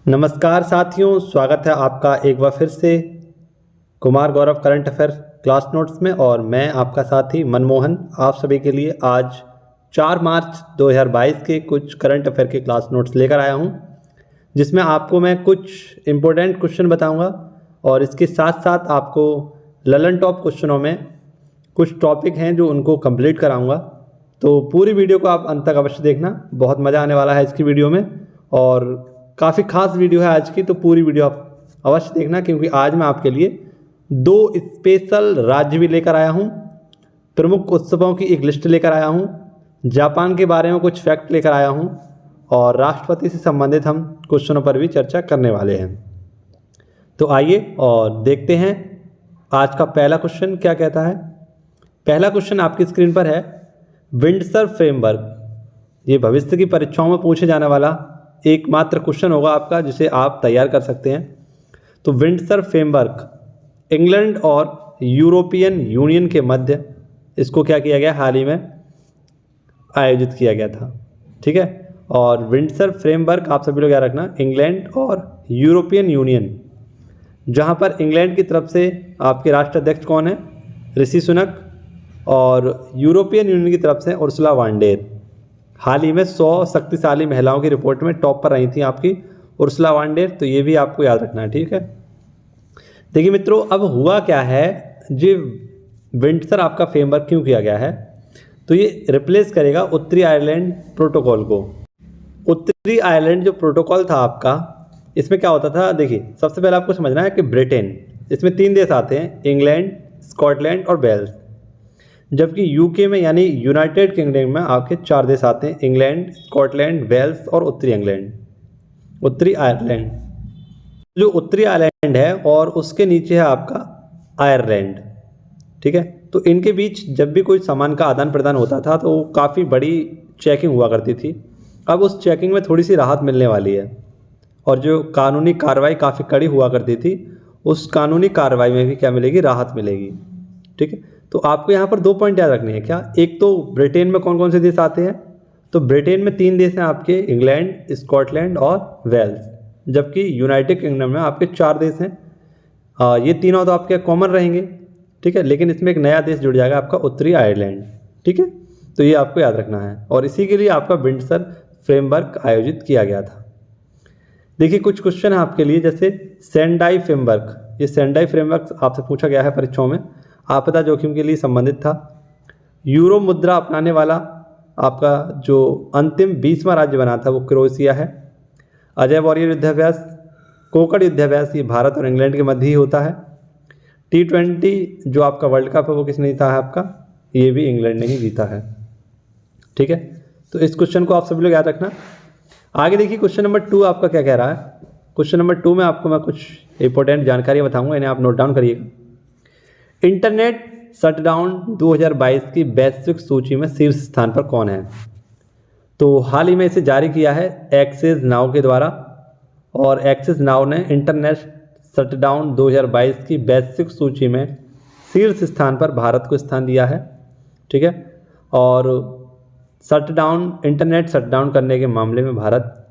नमस्कार साथियों, स्वागत है आपका एक बार फिर से Kumar Gaurav current affair class notes में। और मैं आपका साथी मनमोहन आप सभी के लिए आज 4 मार्च 2022 के कुछ करंट अफेयर के क्लास नोट्स लेकर आया हूं, जिसमें आपको मैं कुछ इम्पोर्टेंट क्वेश्चन बताऊंगा और इसके साथ साथ आपको ललन टॉप क्वेश्चनों में कुछ टॉपिक हैं जो उनको कंप्लीट कराऊंगा। तो पूरी वीडियो को आप अंत तक अवश्य देखना, बहुत मज़ा आने वाला है इसकी वीडियो में और काफ़ी खास वीडियो है आज की। तो पूरी वीडियो आप अवश्य देखना, क्योंकि आज मैं आपके लिए 2 स्पेशल राज्य भी लेकर आया हूँ, प्रमुख उत्सवों की एक लिस्ट लेकर आया हूँ, जापान के बारे में कुछ फैक्ट लेकर आया हूँ और राष्ट्रपति से संबंधित हम क्वेश्चनों पर भी चर्चा करने वाले हैं। तो आइए और देखते हैं आज का पहला क्वेश्चन क्या कहता है। पहला क्वेश्चन आपकी स्क्रीन पर है, विंडसर फ्रेमवर्क। ये भविष्य की परीक्षाओं में पूछे जाने वाला एकमात्र क्वेश्चन होगा आपका, जिसे आप तैयार कर सकते हैं। तो विंडसर फ्रेमवर्क इंग्लैंड और यूरोपियन यूनियन के मध्य इसको क्या किया गया, हाल ही में आयोजित किया गया था। ठीक है, और विंडसर फ्रेमवर्क आप सभी लोग याद रखना, इंग्लैंड और यूरोपियन यूनियन, जहां पर इंग्लैंड की तरफ से आपके राष्ट्राध्यक्ष कौन है, ऋषि सुनक, और यूरोपियन यूनियन की तरफ से उर्सुला वॉन डेर। हाल ही में 100 शक्तिशाली महिलाओं की रिपोर्ट में टॉप पर रही थी आपकी उर्सुला वॉन डेर, तो ये भी आपको याद रखना है। ठीक है, देखिए मित्रों, अब हुआ क्या है, जो विंडसर आपका फ्रेमवर्क क्यों किया गया है, तो ये रिप्लेस करेगा उत्तरी आयरलैंड प्रोटोकॉल को। उत्तरी आयरलैंड जो प्रोटोकॉल था आपका, इसमें क्या होता था, देखिए सबसे पहले आपको समझना है कि ब्रिटेन, इसमें 3 देश आते हैं, इंग्लैंड, स्कॉटलैंड और वेल्स, जबकि यूके में यानी यूनाइटेड किंगडम में आपके 4 देश आते हैं, इंग्लैंड, स्कॉटलैंड, वेल्स और उत्तरी आयरलैंड। जो उत्तरी आयरलैंड है और उसके नीचे है आपका आयरलैंड। ठीक है, तो इनके बीच जब भी कोई सामान का आदान प्रदान होता था तो काफ़ी बड़ी चेकिंग हुआ करती थी। अब उस चेकिंग में थोड़ी सी राहत मिलने वाली है, और जो कानूनी कार्रवाई काफ़ी कड़ी हुआ करती थी, उस कानूनी कार्रवाई में भी क्या मिलेगी, राहत मिलेगी। ठीक है, तो आपको यहाँ पर 2 पॉइंट याद रखने हैं। क्या, एक तो ब्रिटेन में कौन कौन से देश आते हैं, तो ब्रिटेन में 3 देश हैं आपके, इंग्लैंड, स्कॉटलैंड और वेल्स, जबकि यूनाइटेड किंगडम में आपके 4 देश हैं। ये तीनों तो आपके कॉमन रहेंगे। ठीक है, लेकिन इसमें एक नया देश जुड़ जाएगा आपका उत्तरी आयरलैंड। ठीक है, तो ये आपको याद रखना है, और इसी के लिए आपका विंडसर फ्रेमवर्क आयोजित किया गया था। देखिए कुछ क्वेश्चन है आपके लिए, जैसे सेंडाई फ्रेमवर्क। ये सेंडाई फ्रेमवर्क आपसे पूछा गया है परीक्षाओं में, आपदा जोखिम के लिए संबंधित था। यूरो मुद्रा अपनाने वाला आपका जो अंतिम 20वां राज्य बना था वो क्रोएशिया है। अजय वॉरियर युद्धाभ्यास, कोकड़ युद्धाभ्यास, ये भारत और इंग्लैंड के मध्य ही होता है। T20 जो आपका वर्ल्ड कप है वो किसने जीता है आपका, ये भी इंग्लैंड ने ही जीता है। ठीक है, तो इस क्वेश्चन को आप सभी लोग याद रखना। आगे देखिए क्वेश्चन नंबर 2 आपका क्या कह रहा है। क्वेश्चन नंबर 2 में आपको मैं कुछ इंपॉर्टेंट जानकारी बताऊंगा, इन्हें आप नोट डाउन करिएगा। इंटरनेट शटडाउन 2022 की वैश्विक सूची में शीर्ष स्थान पर कौन है, तो हाल ही में इसे जारी किया है एक्सेस नाउ के द्वारा, और एक्सेस नाउ ने इंटरनेट शटडाउन 2022 की वैश्विक सूची में शीर्ष स्थान पर भारत को स्थान दिया है। ठीक है, और इंटरनेट शटडाउन करने के मामले में भारत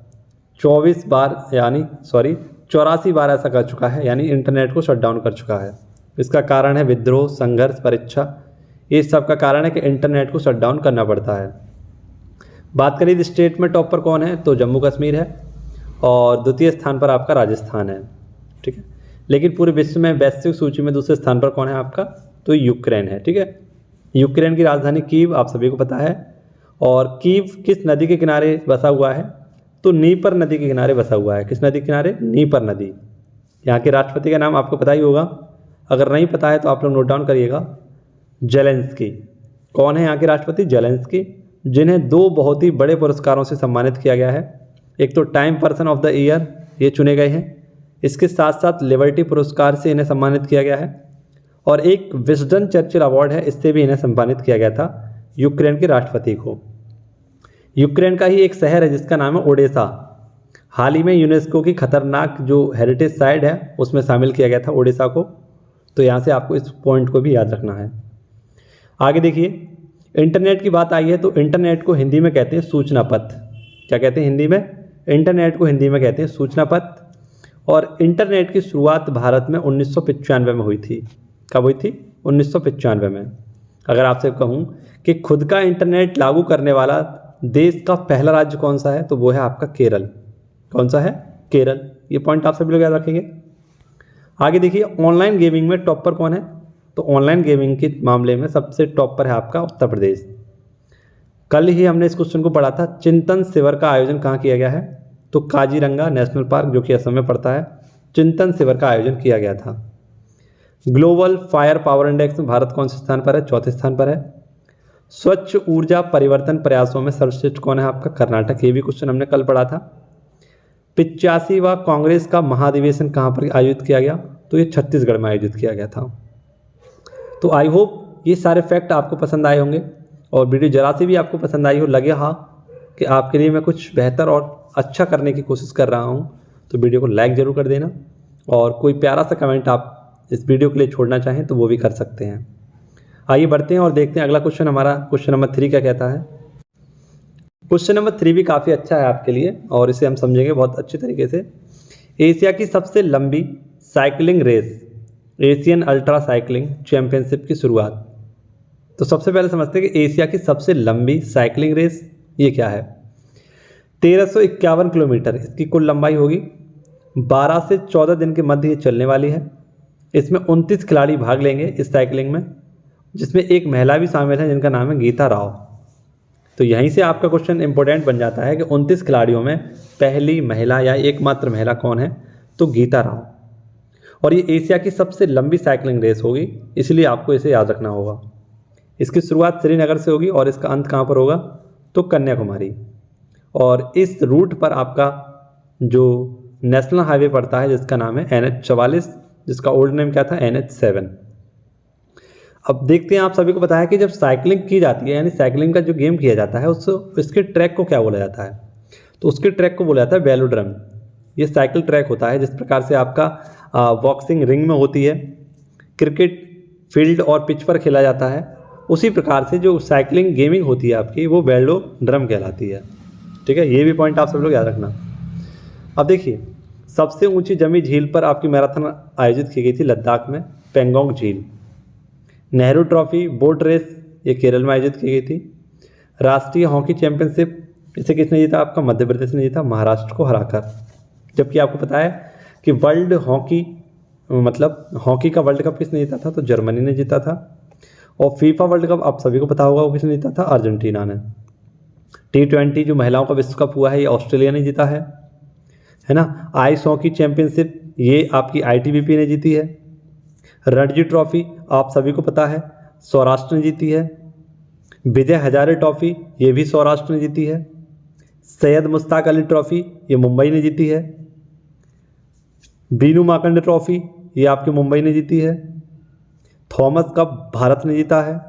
84 बार ऐसा कर चुका है, यानी इंटरनेट को शटडाउन कर चुका है। इसका कारण है विद्रोह, संघर्ष, परीक्षा, ये सब का कारण है कि इंटरनेट को शटडाउन करना पड़ता है। बात करें स्टेट में टॉप पर कौन है, तो जम्मू कश्मीर है, और द्वितीय स्थान पर आपका राजस्थान है। ठीक है, लेकिन पूरे विश्व में वैश्विक सूची में दूसरे स्थान पर कौन है आपका, तो यूक्रेन है। ठीक है, यूक्रेन की राजधानी कीव आप सभी को पता है, और कीव किस नदी के किनारे बसा हुआ है, तो नीपर नदी के किनारे बसा हुआ है। किस नदी के किनारे, नीपर नदी। यहाँ के राष्ट्रपति का नाम आपको पता ही होगा, अगर नहीं पता है तो आप लोग नोट डाउन करिएगा, जेलेंस्की। कौन है यहाँ के राष्ट्रपति, जेलेंस्की, जिन्हें 2 बहुत ही बड़े पुरस्कारों से सम्मानित किया गया है। एक तो time person of the year ये चुने गए हैं, इसके साथ साथ लिबर्टी पुरस्कार से इन्हें सम्मानित किया गया है, और एक विजडन चर्चिल अवार्ड है, इससे भी इन्हें सम्मानित किया गया था यूक्रेन के राष्ट्रपति को। यूक्रेन का ही एक शहर है जिसका नाम है ओडेसा, हाल ही में यूनेस्को की खतरनाक जो हेरिटेज साइट है उसमें शामिल किया गया था ओडेसा को। तो यहाँ से आपको इस पॉइंट को भी याद रखना है। आगे देखिए, इंटरनेट की बात आई है, तो इंटरनेट को हिंदी में कहते हैं सूचना पथ। क्या कहते हैं हिंदी में, इंटरनेट को हिंदी में कहते हैं सूचना पथ। और इंटरनेट की शुरुआत भारत में 1995 में हुई थी। कब हुई थी? 1995 में। अगर आपसे कहूँ कि खुद का इंटरनेट लागू करने वाला देश का पहला राज्य कौन सा है, तो वो है आपका केरल। कौन सा है? केरल। ये पॉइंट आप सभी लोग याद रखेंगे। आगे देखिए, ऑनलाइन गेमिंग में टॉप पर कौन है? तो ऑनलाइन गेमिंग के मामले में सबसे टॉप पर है आपका उत्तर प्रदेश। कल ही हमने इस क्वेश्चन को पढ़ा था, चिंतन शिविर का आयोजन कहाँ किया गया है? तो काजीरंगा नेशनल पार्क, जो कि असम में पड़ता है, चिंतन शिविर का आयोजन किया गया था। ग्लोबल फायर पावर इंडेक्स में भारत कौन से स्थान पर है? चौथे स्थान पर है। स्वच्छ ऊर्जा परिवर्तन प्रयासों में सर्वश्रेष्ठ कौन है? आपका कर्नाटक। ये भी क्वेश्चन हमने कल पढ़ा था। 85वां कांग्रेस का महाधिवेशन कहाँ पर आयोजित किया गया? तो ये छत्तीसगढ़ में आयोजित किया गया था। तो आई होप ये सारे फैक्ट आपको पसंद आए होंगे और वीडियो जरा सी भी आपको पसंद आई हो, लगे हाँ कि आपके लिए मैं कुछ बेहतर और अच्छा करने की कोशिश कर रहा हूँ, तो वीडियो को लाइक ज़रूर कर देना और कोई प्यारा सा कमेंट आप इस वीडियो के लिए छोड़ना चाहें तो वो भी कर सकते हैं। आइए बढ़ते हैं और देखते हैं अगला क्वेश्चन हमारा, क्वेश्चन नंबर 3 क्या कहता है। क्वेश्चन नंबर 3 भी काफ़ी अच्छा है आपके लिए और इसे हम समझेंगे बहुत अच्छे तरीके से। एशिया की सबसे लंबी cycling race, Asian ultra cycling championship की शुरुआत। तो सबसे पहले समझते हैं कि एशिया की सबसे लंबी साइकिलिंग रेस ये क्या है। 1351 किलोमीटर इसकी कुल लंबाई होगी। 12 से 14 दिन के मध्य ये चलने वाली है। इसमें 29 खिलाड़ी भाग लेंगे इस साइकिलिंग में, जिसमें एक महिला भी शामिल है जिनका नाम है गीता राव। तो यहीं से आपका क्वेश्चन इंपॉर्टेंट बन जाता है कि 29 खिलाड़ियों में पहली महिला या एकमात्र महिला कौन है? तो गीता राव। और ये एशिया की सबसे लंबी साइकिलिंग रेस होगी, इसलिए आपको इसे याद रखना होगा। इसकी शुरुआत श्रीनगर से होगी और इसका अंत कहाँ पर होगा? तो कन्याकुमारी। और इस रूट पर आपका जो नेशनल हाईवे पड़ता है जिसका नाम है NH44, जिसका ओल्ड नेम क्या था? NH7। अब देखते हैं, आप सभी को पता है कि जब साइकिलिंग की जाती है, यानी साइकिलिंग का जो गेम किया जाता है, उसके ट्रैक को क्या बोला जाता है? तो उसके ट्रैक को बोला जाता है वेलोड्रम। ये साइकिल ट्रैक होता है जिस प्रकार से आपका बॉक्सिंग रिंग में होती है, क्रिकेट फील्ड और पिच पर खेला जाता है, उसी प्रकार से जो साइकिलिंग गेमिंग होती है आपकी वो वेलोड्रम कहलाती है। ठीक है, ये भी पॉइंट आप सब लोग याद रखना। अब देखिए, सबसे ऊंची जमी झील पर आपकी मैराथन आयोजित की गई थी लद्दाख में, पेंगोंग झील। नेहरू ट्रॉफी बोट रेस ये केरल में आयोजित की गई थी। राष्ट्रीय हॉकी चैंपियनशिप इसे किसने जीता? आपका मध्य प्रदेश ने जीता, महाराष्ट्र को हराकर। जबकि आपको पता है कि वर्ल्ड हॉकी मतलब हॉकी का वर्ल्ड कप किसने जीता था? तो जर्मनी ने जीता था। और फीफा वर्ल्ड कप आप सभी को पता होगा वो किसने जीता था? अर्जेंटीना ने। T20 जो महिलाओं का विश्व कप हुआ है ये ऑस्ट्रेलिया ने जीता है ना। आइस हॉकी चैंपियनशिप ये आपकी ITBP ने जीती है। रणजी ट्रॉफी आप सभी को पता है सौराष्ट्र ने जीती है। विजय हजारे ट्रॉफी ये भी सौराष्ट्र ने जीती है। सैयद मुश्ताक अली ट्रॉफी ये मुंबई ने जीती है। बीनू माकंड ट्रॉफी ये आपकी मुंबई ने जीती है। थॉमस कप भारत ने जीता है।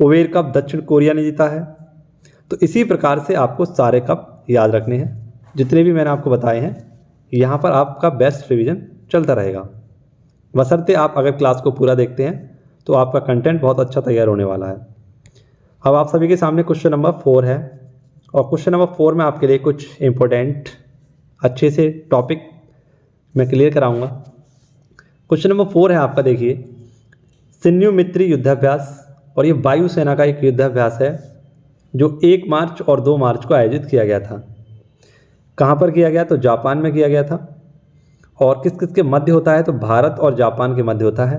ओवेर कप दक्षिण कोरिया ने जीता है। तो इसी प्रकार से आपको सारे कप याद रखने हैं जितने भी मैंने आपको बताए हैं। यहाँ पर आपका बेस्ट रिवीजन चलता रहेगा, बशर्ते आप अगर क्लास को पूरा देखते हैं तो आपका कंटेंट बहुत अच्छा तैयार होने वाला है। अब आप सभी के सामने क्वेश्चन नंबर 4 है और क्वेश्चन नंबर 4 में आपके लिए कुछ इंपॉर्टेंट अच्छे से टॉपिक मैं क्लियर कराऊंगा। क्वेश्चन नंबर 4 है आपका, देखिए, सिन्यू मित्री युद्धाभ्यास, और ये वायुसेना का एक युद्धाभ्यास है जो 1 मार्च और 2 मार्च को आयोजित किया गया था। कहाँ पर किया गया? तो जापान में किया गया था। और किस किस के मध्य होता है? तो भारत और जापान के मध्य होता है।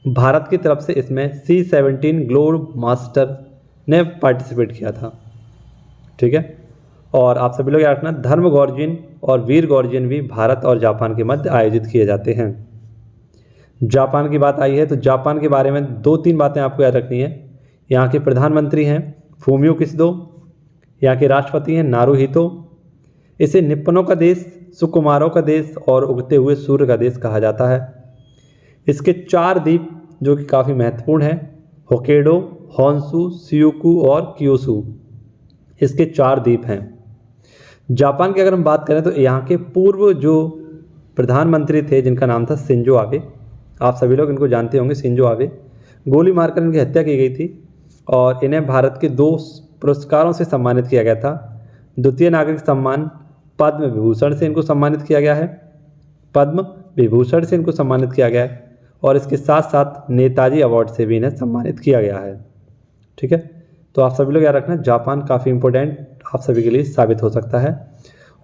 भारत की तरफ से इसमें C-17 ग्लोब मास्टर ने पार्टिसिपेट किया था। ठीक है, और आप सभी लोग याद रखना, धर्म गॉर्जियन और वीर गॉर्जियन भी भारत और जापान के मध्य आयोजित किए जाते हैं। जापान की बात आई है तो जापान के बारे में 2-3 बातें आपको याद रखनी है। यहाँ के प्रधानमंत्री हैं फूमियो किशिदो, यहाँ के राष्ट्रपति हैं नारुहितो। इसे निप्पनों का देश, सुकुमारों का देश और उगते हुए सूर्य का देश कहा जाता है। इसके 4 द्वीप जो कि काफ़ी महत्वपूर्ण हैं, होक्काइडो, होन्शु, शियुकु और क्यूशु, इसके 4 द्वीप हैं। जापान की अगर हम बात करें तो यहाँ के पूर्व जो प्रधानमंत्री थे जिनका नाम था शिंजो आबे, आप सभी लोग इनको जानते होंगे, शिंजो आबे, गोली मारकर इनकी हत्या की गई थी और इन्हें भारत के 2 पुरस्कारों से सम्मानित किया गया था। द्वितीय नागरिक सम्मान पद्म विभूषण से इनको सम्मानित किया गया है पद्म विभूषण से इनको सम्मानित किया गया है और इसके साथ साथ नेताजी अवार्ड से भी इन्हें सम्मानित किया गया है। ठीक है, तो आप सभी लोग याद रखना, जापान काफ़ी इंपॉर्टेंट आप सभी के लिए साबित हो सकता है।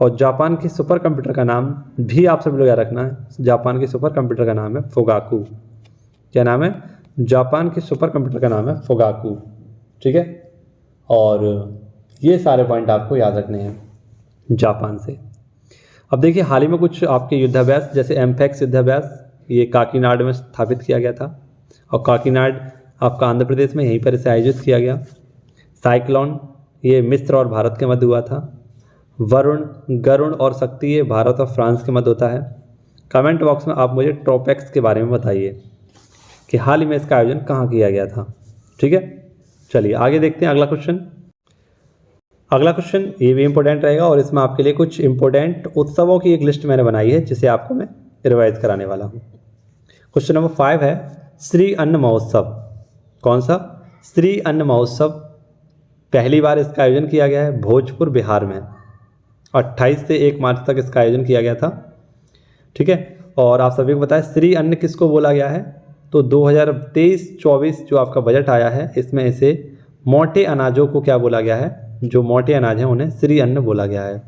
और जापान के सुपर कंप्यूटर का नाम भी आप सभी लोग याद रखना है, जापान के सुपर कंप्यूटर का नाम है फुगाकू। क्या नाम है? जापान के सुपर कंप्यूटर का नाम है फुगाकू। ठीक है, और ये सारे पॉइंट आपको याद रखने हैं जापान से। अब देखिए, हाल ही में कुछ आपके युद्धाभ्यास, जैसे एम्फेक्स युद्धाभ्यास, ये काकीनाड में स्थापित किया गया था और काकीनाड आपका आंध्र प्रदेश में, यहीं पर इसे आयोजित किया गया। साइक्लोन, ये मिस्र और भारत के मध्य हुआ था। वरुण, गरुण और शक्ति, ये भारत और फ्रांस के मध्य होता है। कमेंट बॉक्स में आप मुझे ट्रोपेक्स के बारे में बताइए कि हाल ही में इसका आयोजन कहाँ किया गया था। ठीक है, चलिए आगे देखते हैं अगला क्वेश्चन। अगला क्वेश्चन ये भी इंपॉर्टेंट रहेगा और इसमें आपके लिए कुछ इंपॉर्टेंट उत्सवों की एक लिस्ट मैंने बनाई है जिसे आपको मैं रिवाइज कराने वाला हूँ। क्वेश्चन नंबर 5 है श्री अन्न महोत्सव। कौन सा? श्री अन्न महोत्सव। पहली बार इसका आयोजन किया गया है भोजपुर, बिहार में। 28 से 1 मार्च तक इसका आयोजन किया गया था। ठीक है, और आप सभी को पता है श्री अन्न किसको बोला गया है? तो 2023-24 जो आपका बजट आया है इसमें इसे मोटे अनाजों को क्या बोला गया है? जो मोटे अनाज हैं उन्हें श्री अन्न बोला गया है।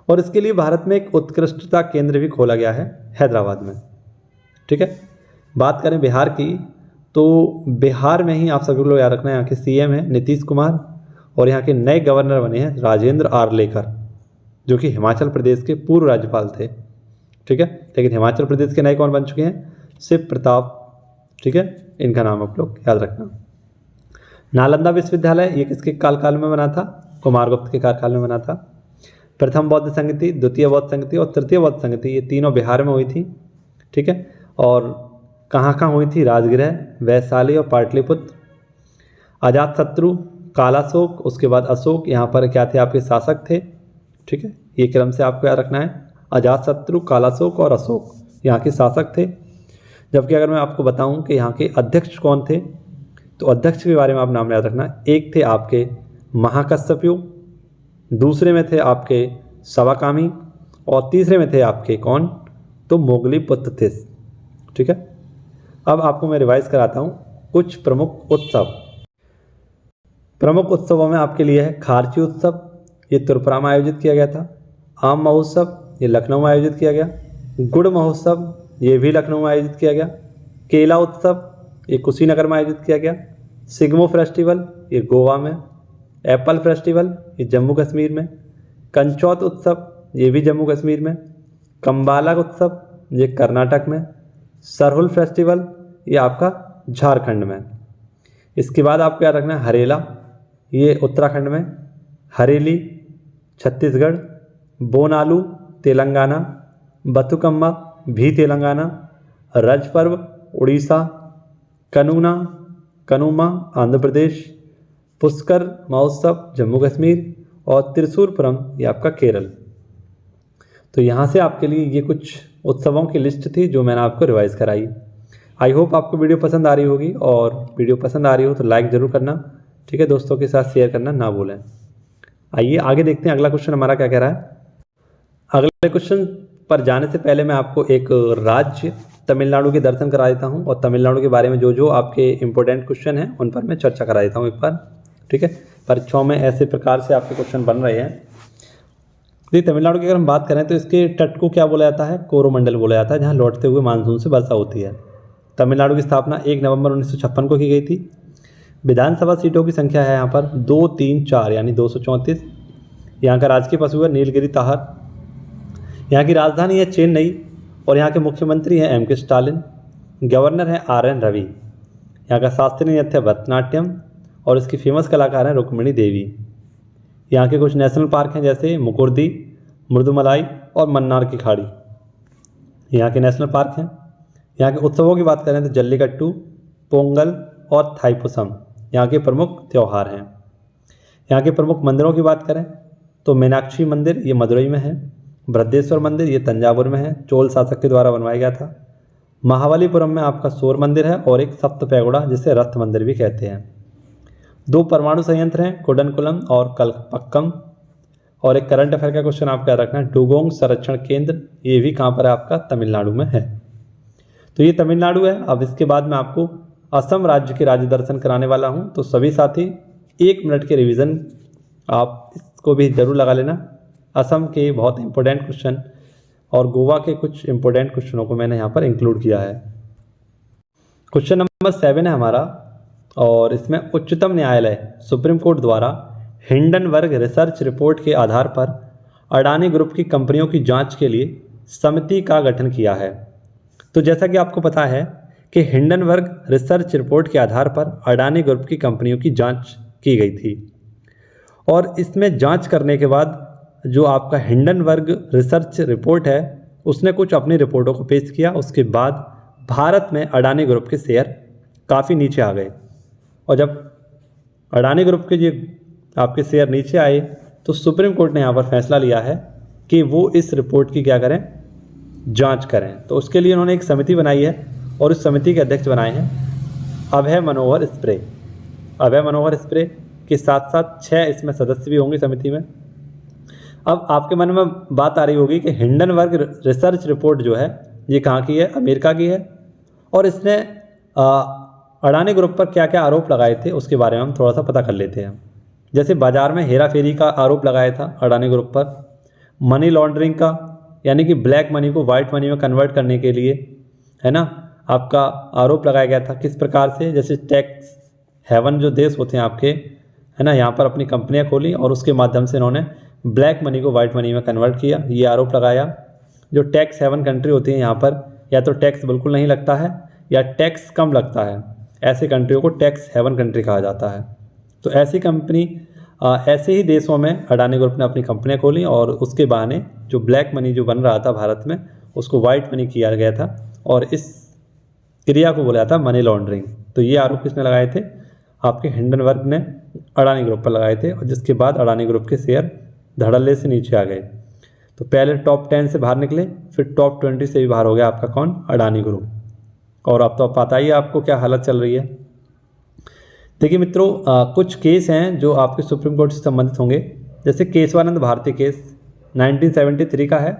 और इसके लिए भारत में एक उत्कृष्टता केंद्र भी खोला गया है हैदराबाद में। ठीक है, बात करें बिहार की, तो बिहार में ही आप सभी लोग याद रखना है, यहाँ के सीएम हैं नीतीश कुमार और यहाँ के नए गवर्नर बने हैं राजेंद्र आर्लेकर, जो कि हिमाचल प्रदेश के पूर्व राज्यपाल थे। ठीक है, लेकिन हिमाचल प्रदेश के नए कौन बन चुके हैं? शिव प्रताप। ठीक है, इनका नाम आप लोग याद रखना। नालंदा विश्वविद्यालय, ये किसके काल में बना था? कुमारगुप्त के कार्यकाल में बना था। प्रथम बौद्ध संगति, द्वितीय बौद्ध संगति और तृतीय बौद्ध संगति, ये तीनों बिहार में हुई थी। ठीक है, और कहाँ कहाँ हुई थी? राजगृह, वैशाली और पाटलिपुत्र। अजातशत्रु, कालाशोक, उसके बाद अशोक, यहाँ पर क्या थे? आपके शासक थे। ठीक है, ये क्रम से आपको याद रखना है। अजातशत्रु, कालाशोक और अशोक यहाँ के शासक थे। जबकि अगर मैं आपको बताऊं कि यहाँ के अध्यक्ष कौन थे, तो अध्यक्ष के बारे में आप नाम याद रखना। एक थे आपके महाकश्यपु, दूसरे में थे आपके सवाकामी और तीसरे में थे आपके कौन? तो मोगली पुत्र थे। ठीक है, अब आपको मैं रिवाइज कराता हूँ कुछ प्रमुख उत्सव। प्रमुख उत्सवों में आपके लिए है खारची उत्सव, ये त्रिपुरा में आयोजित किया गया था। आम महोत्सव, ये लखनऊ में आयोजित किया गया। गुड़ महोत्सव, ये भी लखनऊ में आयोजित किया गया। केला उत्सव, ये कुशीनगर में आयोजित किया गया। सिग्मो फेस्टिवल, ये गोवा में। एप्पल फेस्टिवल, ये जम्मू कश्मीर में। कंचौत उत्सव, ये भी जम्मू कश्मीर में। कम्बाला उत्सव, ये कर्नाटक में। सरहुल फेस्टिवल, ये आपका झारखंड में। इसके बाद आपको याद रखना है हरेला, ये उत्तराखंड में। हरेली छत्तीसगढ़। बोनालू तेलंगाना। बथुकम्मा भी तेलंगाना। रज पर्व उड़ीसा। कनुमा आंध्र प्रदेश। पुष्कर महोत्सव जम्मू कश्मीर और त्रिशूरपुरम ये आपका केरल। तो यहाँ से आपके लिए ये कुछ उत्सवों की लिस्ट थी जो मैंने आपको रिवाइज कराई। आई होप आपको वीडियो पसंद आ रही होगी, और वीडियो पसंद आ रही हो तो लाइक ज़रूर करना। ठीक है, दोस्तों के साथ शेयर करना ना भूलें। आइए आगे देखते हैं अगला क्वेश्चन हमारा क्या कह रहा है। अगले क्वेश्चन पर जाने से पहले मैं आपको एक राज्य तमिलनाडु के दर्शन करा देता हूं, और तमिलनाडु के बारे में जो आपके इंपॉर्टेंट क्वेश्चन हैं उन पर मैं चर्चा करा देता हूं एक बार। ठीक है, परीक्षाओं में ऐसे प्रकार से आपके क्वेश्चन बन रहे हैं। यदि तमिलनाडु की अगर हम बात करें तो इसके तट को क्या बोला जाता है? कोरोमंडल बोला जाता है, जहाँ लौटते हुए मानसून से वर्षा होती है। तमिलनाडु की स्थापना 1 नवंबर 1956 को की गई थी। विधानसभा सीटों की संख्या है यहाँ पर 2, 3, 4 यानी 234। यहाँ का राजकीय पशु है नीलगिरी ताहर। यहाँ की राजधानी है चेन्नई और यहाँ के मुख्यमंत्री हैं M.K. स्टालिन। गवर्नर हैं R.N. रवि। यहाँ का शास्त्रीय नृत्य भरतनाट्यम और इसकी फेमस कलाकार हैं रुक्मिणी देवी। यहाँ के कुछ नेशनल पार्क हैं जैसे मुकुर्दी, मुर्दुमलाई और मन्नार की खाड़ी, यहाँ के नेशनल पार्क हैं। यहाँ के उत्सवों की बात करें तो जल्लीकट्टू, पोंगल और थाईपुसम यहाँ के प्रमुख त्यौहार हैं। यहाँ के प्रमुख मंदिरों की बात करें तो मीनाक्षी मंदिर ये मदुरई में है। बृहदेश्वर मंदिर ये तंजावुर में है, चोल शासक के द्वारा बनवाया गया था। महाबलीपुरम में आपका शोर मंदिर है और एक सप्त पैगोड़ा जिसे रथ मंदिर भी कहते हैं। 2 परमाणु संयंत्र हैं कुडनकुलम और कलपक्कम। और एक करंट अफेयर का क्वेश्चन आपको याद रखना है, डुगोंग संरक्षण केंद्र, ये भी कहाँ पर है आपका, तमिलनाडु में है। तो ये तमिलनाडु है। अब इसके बाद मैं आपको असम राज्य के राज्य दर्शन कराने वाला हूँ। तो सभी साथी 1 मिनट के रिवीजन आप इसको भी जरूर लगा लेना। असम के बहुत इंपॉर्टेंट क्वेश्चन और गोवा के कुछ इंपॉर्टेंट क्वेश्चनों को मैंने यहाँ पर इंक्लूड किया है। क्वेश्चन नंबर 7 है हमारा, और इसमें उच्चतम न्यायालय सुप्रीम कोर्ट द्वारा हिंडनबर्ग रिसर्च रिपोर्ट के आधार पर अडानी ग्रुप की कंपनियों की जांच के लिए समिति का गठन किया है। तो जैसा कि आपको पता है कि हिंडनबर्ग रिसर्च रिपोर्ट के आधार पर अडानी ग्रुप की कंपनियों की जांच की गई थी, और इसमें जांच करने के बाद जो आपका हिंडनबर्ग रिसर्च रिपोर्ट है उसने कुछ अपनी रिपोर्टों को पेश किया। उसके बाद भारत में अडानी ग्रुप के शेयर काफ़ी नीचे आ गए, और जब अडानी ग्रुप के जो आपके शेयर नीचे आए तो सुप्रीम कोर्ट ने यहाँ पर फैसला लिया है कि वो इस रिपोर्ट की क्या करें, जांच करें। तो उसके लिए उन्होंने एक समिति बनाई है, और उस समिति के अध्यक्ष बनाए हैं अभय मनोहर स्प्रे। अभय मनोहर स्प्रे के साथ साथ 6 इसमें सदस्य भी होंगे समिति में। अब आपके मन में बात आ रही होगी कि हिंडनबर्ग रिसर्च रिपोर्ट जो है ये कहाँ की है, अमेरिका की है, और इसने अडानी ग्रुप पर क्या क्या आरोप लगाए थे उसके बारे में हम थोड़ा सा पता कर लेते हैं। जैसे बाजार में हेरा फेरी का आरोप लगाया था अडानी ग्रुप पर, मनी लॉन्ड्रिंग का, यानी कि ब्लैक मनी को वाइट मनी में कन्वर्ट करने के लिए, है ना, आपका आरोप लगाया गया था। किस प्रकार से, जैसे टैक्स हेवन जो देश होते हैं आपके, है ना, यहाँ पर अपनी कंपनियाँ खोली और उसके माध्यम से इन्होंने ब्लैक मनी को वाइट मनी में कन्वर्ट किया, ये आरोप लगाया। जो टैक्स हेवन कंट्री होती है यहाँ पर या तो टैक्स बिल्कुल नहीं लगता है या टैक्स कम लगता है, ऐसे कंट्रियों को टैक्स हेवन कंट्री कहा जाता है। तो ऐसी कंपनी ऐसे ही देशों में अडानी ग्रुप ने अपनी कंपनियां खोली, और उसके बहाने जो ब्लैक मनी जो बन रहा था भारत में उसको वाइट मनी किया गया था, और इस क्रिया को बोला जाता मनी लॉन्ड्रिंग। तो ये आरोप किसने लगाए थे, आपके हिंडनबर्ग ने अडानी ग्रुप पर लगाए थे, और जिसके बाद अडानी ग्रुप के शेयर धड़ल्ले से नीचे आ गए। तो पहले टॉप 10 से बाहर निकले, फिर टॉप 20 से भी बाहर हो गया आपका कौन, अडानी ग्रुप। और अब तो पता ही है आपको क्या हालत चल रही है। देखिए मित्रों, कुछ केस हैं जो आपके सुप्रीम कोर्ट से संबंधित होंगे। जैसे केशवानंद भारती केस 1973 का है।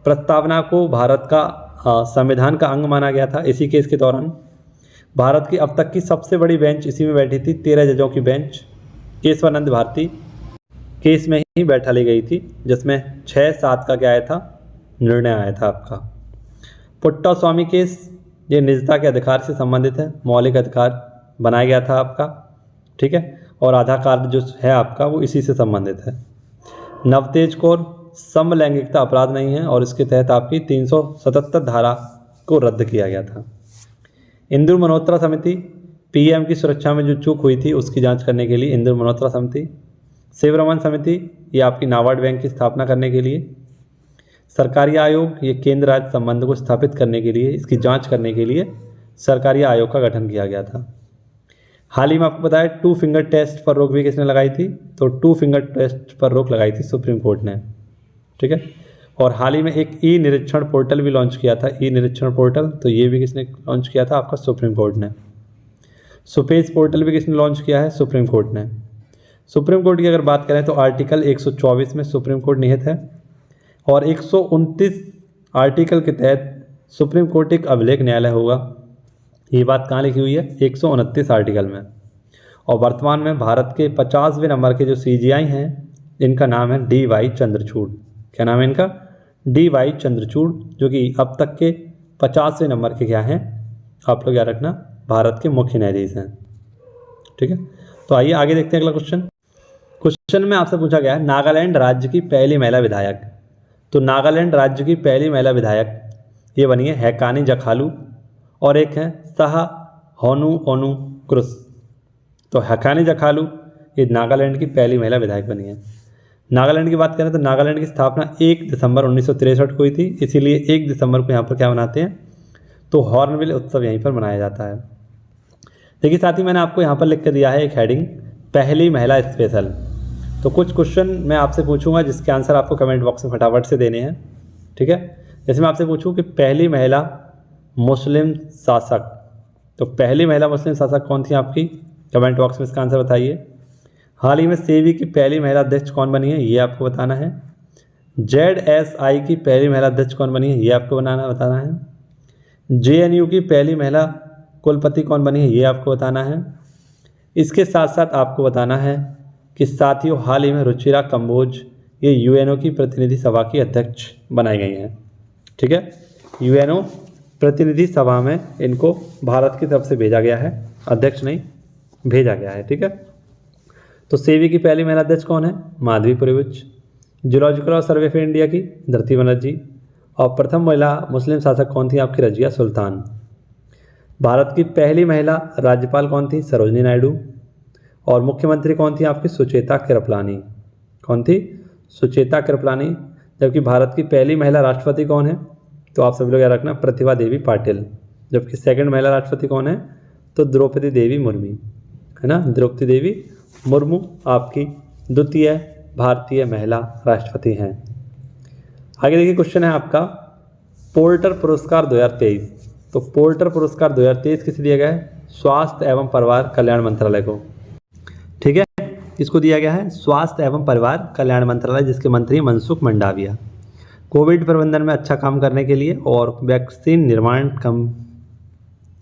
प्रस्तावना को भारत का संविधान का अंग माना गया था। इसी केस के दौरान भारत की अब तक की सबसे बड़ी बेंच इसी में बैठी थी, 13 जजों की बेंच केशवानंद भारती केस में ही बैठा ली गई थी, जिसमें 6-7 का क्या आया था, निर्णय आया था आपका। पुट्टा स्वामी केस, ये निजता के अधिकार से संबंधित है, मौलिक अधिकार बनाया गया था आपका, ठीक है, और आधार कार्ड जो है आपका वो इसी से संबंधित है। नवतेज कौर, समलैंगिकता अपराध नहीं है, और इसके तहत आपकी 377 धारा को रद्द किया गया था। इंदु मल्होत्रा समिति, पीएम की सुरक्षा में जो चूक हुई थी उसकी जांच करने के लिए इंदु मल्होत्रा समिति। शिवरमन समिति, ये आपकी नाबार्ड बैंक की स्थापना करने के लिए। सरकारी आयोग, ये केंद्र राज्य संबंध को स्थापित करने के लिए, इसकी जांच करने के लिए सरकारी आयोग का गठन किया गया था। हाल ही में आपको बताया 2 फिंगर टेस्ट पर रोक भी किसने लगाई थी, तो 2 फिंगर टेस्ट पर रोक लगाई थी सुप्रीम कोर्ट ने, ठीक है। और हाल ही में एक ई निरीक्षण पोर्टल भी लॉन्च किया था, ई निरीक्षण पोर्टल, तो ये भी किसने लॉन्च किया था, आपका सुप्रीम कोर्ट ने। सुपेज पोर्टल भी किसने लॉन्च किया है, सुप्रीम कोर्ट ने। सुप्रीम कोर्ट की अगर बात करें तो आर्टिकल 124 में सुप्रीम कोर्ट निहित है, और 129 आर्टिकल के तहत सुप्रीम कोर्ट एक अभिलेख न्यायालय होगा। ये बात कहाँ लिखी हुई है, 129 आर्टिकल में। और वर्तमान में भारत के 50वें नंबर के जो CGI हैं, इनका नाम है DY चंद्रचूड़। क्या नाम है इनका, DY चंद्रचूड़, जो कि अब तक के 50वें नंबर के क्या हैं, आप लोग याद रखना, भारत के मुख्य न्यायाधीश हैं, ठीक है। तो आइए आगे देखते हैं अगला क्वेश्चन। क्वेश्चन में आपसे पूछा गया है नागालैंड राज्य की पहली महिला विधायक। तो नागालैंड राज्य की पहली महिला विधायक ये बनी है हैकानी जखालू, और एक है साहा होनू क्रुस। तो हैकानी जखालू ये नागालैंड की पहली महिला विधायक बनी है। नागालैंड की बात करें तो नागालैंड की स्थापना 1 दिसंबर 1963 को हुई थी, इसीलिए 1 दिसंबर को यहाँ पर क्या मनाते हैं, तो हॉर्नबिल उत्सव यहीं पर मनाया जाता है। देखिए साथ ही मैंने आपको यहाँ पर लिख कर दिया है एक हेडिंग, पहली महिला स्पेशल। तो कुछ क्वेश्चन मैं आपसे पूछूंगा जिसके आंसर आपको कमेंट बॉक्स में फटाफट से देने हैं, ठीक है। जैसे मैं आपसे पूछूं कि पहली महिला मुस्लिम शासक, तो पहली महिला मुस्लिम शासक कौन थी आपकी, कमेंट बॉक्स में इसका आंसर बताइए। हाल ही में सेबी की पहली महिला अध्यक्ष कौन बनी है, ये आपको बताना है। ZSI की पहली महिला अध्यक्ष कौन बनी है, ये आपको बताना है। JNU की पहली महिला कुलपति कौन बनी है, ये आपको बताना है। इसके साथ साथ आपको बताना है कि साथियों हाल ही में रुचिरा कंबोज ये UNO की प्रतिनिधि सभा की अध्यक्ष बनाई गई हैं। ठीक है, UNO प्रतिनिधि सभा में इनको भारत की तरफ से भेजा गया है, अध्यक्ष नहीं भेजा गया है। ठीक है, तो सेबी की पहली महिला अध्यक्ष कौन है, माधवी पुरोहित। जूलॉजिकल सर्वे ऑफ इंडिया की धरती बनर्जी। और प्रथम महिला मुस्लिम शासक कौन थी आपकी, रजिया सुल्तान। भारत की पहली महिला राज्यपाल कौन थी, सरोजनी नायडू। और मुख्यमंत्री कौन थी आपकी, सुचेता कृपलानी। कौन थी, सुचेता कृपलानी। जबकि भारत की पहली महिला राष्ट्रपति कौन है, तो आप सभी लोग याद रखना, प्रतिभा देवी पाटिल। जबकि सेकंड महिला राष्ट्रपति कौन है, तो द्रौपदी देवी मुर्मू, है ना, द्रौपदी देवी मुर्मू आपकी द्वितीय भारतीय महिला राष्ट्रपति हैं। आगे देखिए क्वेश्चन है आपका पोर्टर पुरस्कार 2023। तो पोर्टर पुरस्कार 2023 किसे दिया गया है, स्वास्थ्य एवं परिवार कल्याण मंत्रालय को। ठीक है, किसको दिया गया है, स्वास्थ्य एवं परिवार कल्याण मंत्रालय, जिसके मंत्री मनसुख मंडाविया। कोविड प्रबंधन में अच्छा काम करने के लिए और वैक्सीन निर्माण कम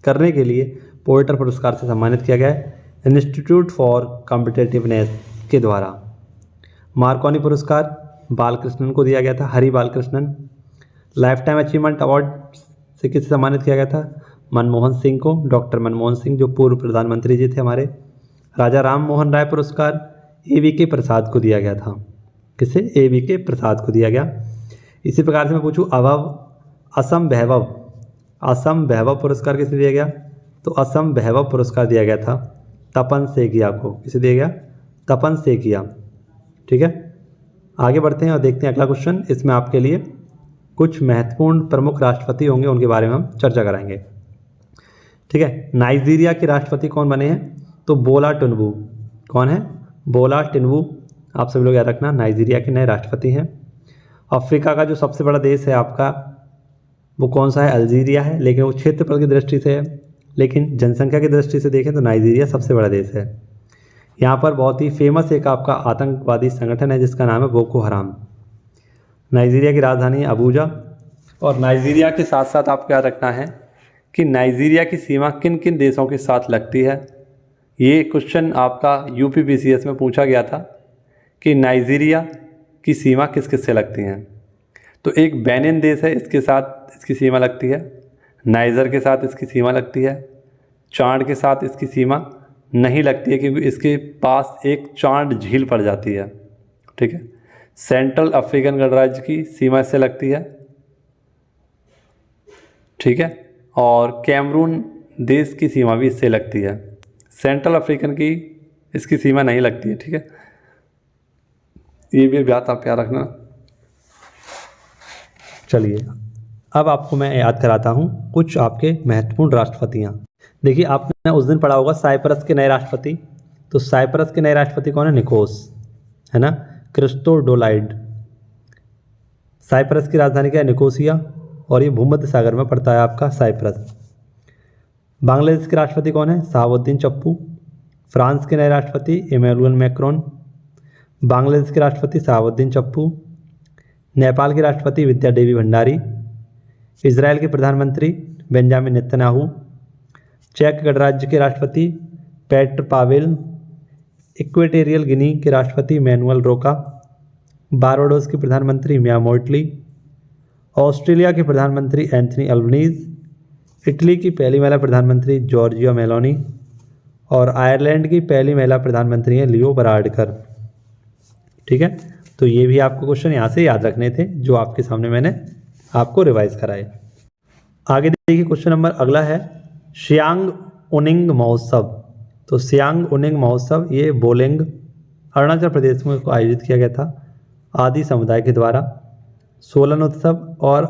करने के लिए पोर्टर पुरस्कार से सम्मानित किया गया है इंस्टीट्यूट फॉर कॉम्पिटिटिवनेस के द्वारा। मार्कोनी पुरस्कार बालकृष्णन को दिया गया था, Hari Balakrishnan. Life time achievement award से किसे सम्मानित किया गया था, मनमोहन सिंह को, डॉक्टर मनमोहन सिंह जो पूर्व प्रधानमंत्री जी थे हमारे। राजा राम मोहन राय पुरस्कार AVK प्रसाद को दिया गया था, किसे, AVK प्रसाद को दिया गया। इसी प्रकार से मैं पूछूं असम वैभव पुरस्कार किसे दिया गया, तो असम वैभव पुरस्कार दिया गया था तपन सेकिया को। किसे दिया गया, तपन सेकिया। ठीक है, आगे बढ़ते हैं और देखते हैं अगला क्वेश्चन। इसमें आपके लिए कुछ महत्वपूर्ण प्रमुख राष्ट्रपति होंगे, उनके बारे में हम चर्चा कराएंगे। ठीक है, नाइजीरिया के राष्ट्रपति कौन बने हैं, तो बोला टिनुबू। कौन है, बोला टिनुबू। आप सभी लोग याद रखना, नाइजीरिया के नए राष्ट्रपति हैं। अफ्रीका का जो सबसे बड़ा देश है आपका वो कौन सा है, अल्जीरिया है, लेकिन वो क्षेत्रफल की दृष्टि से है, लेकिन जनसंख्या की दृष्टि से देखें तो नाइजीरिया सबसे बड़ा देश है। यहाँ पर बहुत ही फेमस एक आपका आतंकवादी संगठन है जिसका नाम है बोको हराम। नाइजीरिया की राजधानी है अबूजा। और नाइजीरिया के साथ साथ आपको याद रखना है कि नाइजीरिया की सीमा किन किन देशों के साथ लगती है। ये क्वेश्चन आपका UPPCS में पूछा गया था कि नाइजीरिया की सीमा किस किस से लगती हैं। तो एक बेनिन देश है, इसके साथ इसकी सीमा लगती है। नाइजर के साथ इसकी सीमा लगती है। चाड के साथ इसकी सीमा नहीं लगती है क्योंकि इसके पास एक चाड झील पड़ जाती है। ठीक है, सेंट्रल अफ्रीकन गणराज्य की सीमा इससे लगती है। ठीक है, और कैमरून देश की सीमा भी इससे लगती है। सेंट्रल अफ्रीकन की इसकी सीमा नहीं लगती है। ठीक है, ये भी बात आप याद रखना। चलिए अब आपको मैं याद कराता हूँ कुछ आपके महत्वपूर्ण राष्ट्रपतियाँ। देखिए आपने उस दिन पढ़ा होगा साइप्रस के नए राष्ट्रपति। तो साइप्रस के नए राष्ट्रपति कौन है, निकोस, है ना, क्रिस्टोडोलाइड। साइप्रस की राजधानी क्या है, निकोसिया, और ये भूमध्य सागर में पड़ता है आपका साइप्रस। बांग्लादेश के राष्ट्रपति कौन है, शहाबुद्दीन चप्पू। फ्रांस के नए राष्ट्रपति इमैनुअल मैक्रोन। बांग्लादेश के राष्ट्रपति शहाबुद्दीन चप्पू। नेपाल के राष्ट्रपति विद्या देवी भंडारी। इजराइल के प्रधानमंत्री बेंजामिन नेतन्याहू। चेक गणराज्य के राष्ट्रपति पेट्र पावेल। इक्वेटोरियल गिनी के राष्ट्रपति मैनुअल रोका। बारबाडोस के प्रधानमंत्री मिया मोर्टली। ऑस्ट्रेलिया के प्रधानमंत्री एंथनी अल्बनीज। इटली की पहली महिला प्रधानमंत्री जॉर्जिया मेलोनी। और आयरलैंड की पहली महिला प्रधानमंत्री हैं लियो बराडकर। ठीक है, तो ये भी आपको क्वेश्चन यहाँ से याद रखने थे जो आपके सामने मैंने आपको रिवाइज कराए। आगे देखिए क्वेश्चन नंबर अगला है सियांग उनिंग महोत्सव। तो सियांग उनिंग महोत्सव ये बोलेंग अरुणाचल प्रदेश में आयोजित किया गया था आदि समुदाय के द्वारा। सोलन उत्सव और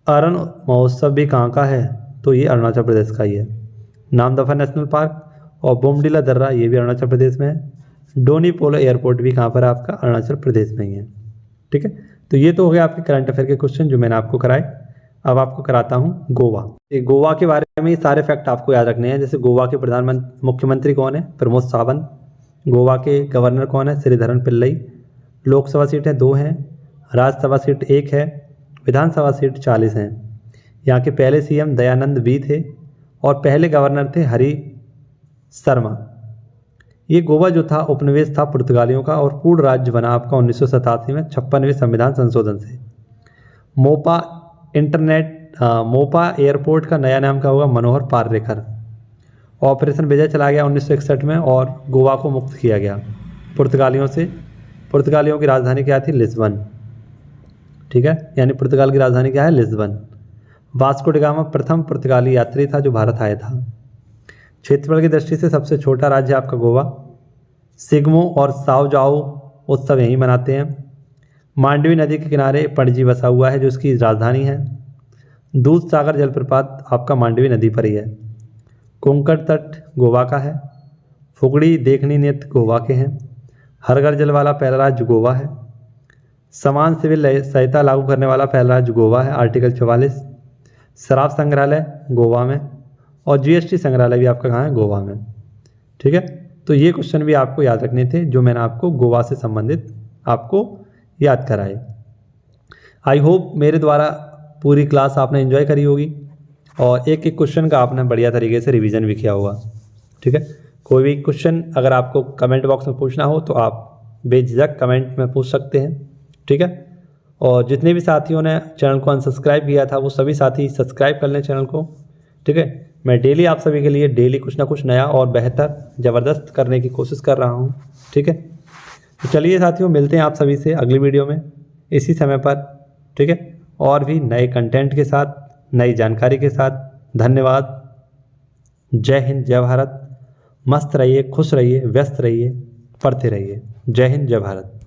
अरण महोत्सव भी कहाँ का है, तो ये अरुणाचल प्रदेश का ही है। नामदफा नेशनल पार्क और बोमडिला दर्रा ये भी अरुणाचल प्रदेश में है। डोनी पोलो एयरपोर्ट भी कहाँ पर है आपका, अरुणाचल प्रदेश में ही है। ठीक है, तो ये तो हो गया आपके करंट अफेयर के क्वेश्चन जो मैंने आपको कराए। अब आपको कराता हूँ गोवा। गोवा के बारे में सारे फैक्ट आपको याद रखने हैं। जैसे गोवा के मुख्यमंत्री कौन है, प्रमोद सावंत। गोवा के गवर्नर कौन है? श्रीधरन पिल्लई। लोकसभा सीटें 2 हैं, राज्यसभा सीट 1 है, विधानसभा सीट 40 हैं। यहाँ के पहले सीएम दयानंद बी थे और पहले गवर्नर थे हरि शर्मा। ये गोवा जो था उपनिवेश था पुर्तगालियों का और पूर्ण राज्य बना आपका 1987 में 56वें संविधान संशोधन से। मोपा एयरपोर्ट का नया नाम क्या होगा? मनोहर पार्रिकर। ऑपरेशन विजय चला गया 1961 में और गोवा को मुक्त किया गया पुर्तगालियों से। पुर्तगालियों की राजधानी क्या थी? लिस्बन। ठीक है, यानी पुर्तगाल की राजधानी क्या है? लिस्बन। वास्को डी गामा प्रथम पुर्तगाली यात्री था जो भारत आया था। क्षेत्रफल की दृष्टि से सबसे छोटा राज्य आपका गोवा। सिग्मो और साओ जाओ उत्सव यहीं मनाते हैं। मांडवी नदी के किनारे पणजी बसा हुआ है जो इसकी राजधानी है। दूध सागर जलप्रपात आपका मांडवी नदी पर ही है। कोंकण तट गोवा का है। फुगड़ी देखनी नृत्य गोवा के हैं। हर घर जल वाला पहला राज्य गोवा है। समान सिविल संहिता लागू करने वाला पहला राज्य गोवा है, आर्टिकल 44। शराब संग्रहालय गोवा में और जीएसटी संग्रहालय भी आपका कहाँ है? गोवा में। ठीक है, तो ये क्वेश्चन भी आपको याद रखने थे जो मैंने आपको गोवा से संबंधित आपको याद कराए। आई होप मेरे द्वारा पूरी क्लास आपने एंजॉय करी होगी और एक एक क्वेश्चन का आपने बढ़िया तरीके से रिवीजन भी किया होगा। ठीक है, कोई भी क्वेश्चन अगर आपको कमेंट बॉक्स में पूछना हो तो आप बेझिझक कमेंट में पूछ सकते हैं। ठीक है, और जितने भी साथियों ने चैनल को अनसब्सक्राइब किया था वो सभी साथी सब्सक्राइब कर लें चैनल को। ठीक है, मैं डेली आप सभी के लिए डेली कुछ ना कुछ नया और बेहतर ज़बरदस्त करने की कोशिश कर रहा हूँ। ठीक है, तो चलिए साथियों, मिलते हैं आप सभी से अगली वीडियो में इसी समय पर। ठीक है, और भी नए कंटेंट के साथ, नई जानकारी के साथ। धन्यवाद। जय हिंद, जय भारत। मस्त रहिए, खुश रहिए, व्यस्त रहिए, पढ़ते रहिए। जय हिंद, जय भारत।